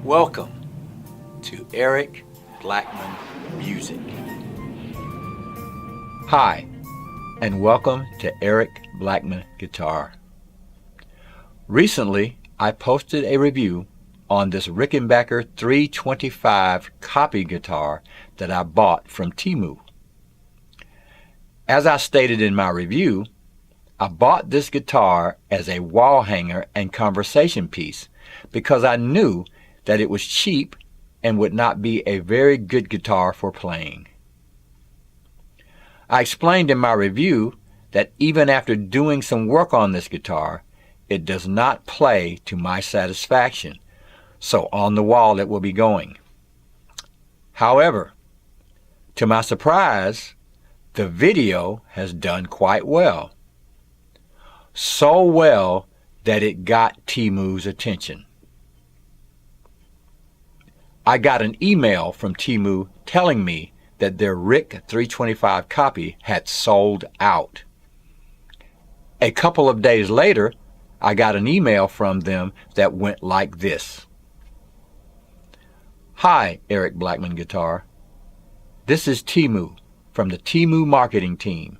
Welcome to Eric Blackman Music. Hi, and welcome to Eric Blackman Guitar. Recently, I posted a review on this Rickenbacker 325 copy guitar that I bought from TEMU. As I stated in my review, I bought this guitar as a wall hanger and conversation piece because I knew that it was cheap and would not be a very good guitar for playing. I explained in my review that even after doing some work on this guitar, it does not play to my satisfaction, so on the wall it will be going. However, to my surprise, the video has done quite well. So well that it got TEMU's attention. I got an email from TEMU telling me that their RIC 325 copy had sold out. A couple of days later, I got an email from them that went like this. Hi, Eric Blackman Guitar. This is TEMU from the TEMU marketing team.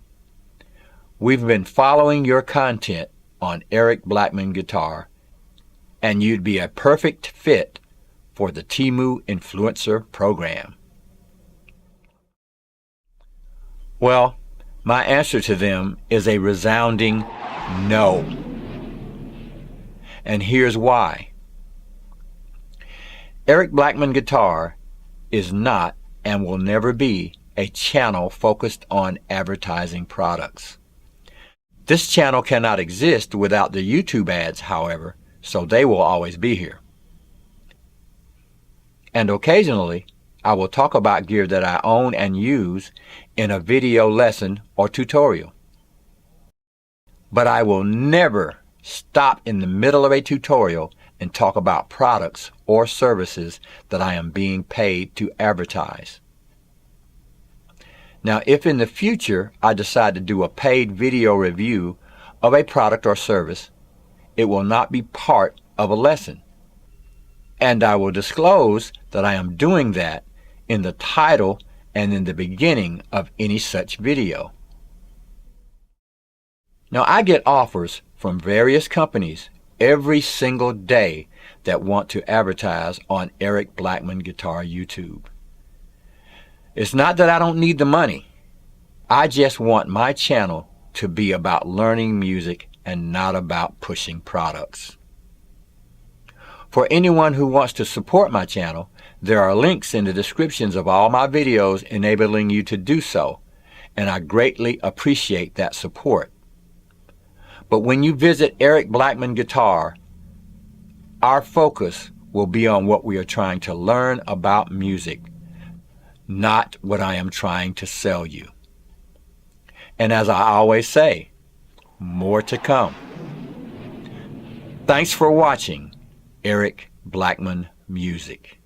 We've been following your content on Eric Blackman Guitar, and you'd be a perfect fit for the TEMU Influencer Program. Well, my answer to them is a resounding no. And here's why. Eric Blackman Guitar is not and will never be a channel focused on advertising products. This channel cannot exist without the YouTube ads, however, so they will always be here. And occasionally, I will talk about gear that I own and use in a video lesson or tutorial. But I will never stop in the middle of a tutorial and talk about products or services that I am being paid to advertise. Now, if in the future I decide to do a paid video review of a product or service, it will not be part of a lesson. And I will disclose that I am doing that in the title and in the beginning of any such video. Now, I get offers from various companies every single day that want to advertise on Eric Blackman Guitar YouTube. It's not that I don't need the money. I just want my channel to be about learning music and not about pushing products. For anyone who wants to support my channel, there are links in the descriptions of all my videos enabling you to do so, and I greatly appreciate that support. But when you visit Eric Blackman Guitar, our focus will be on what we are trying to learn about music, not what I am trying to sell you. And as I always say, more to come. Thanks for watching Eric Blackman Music.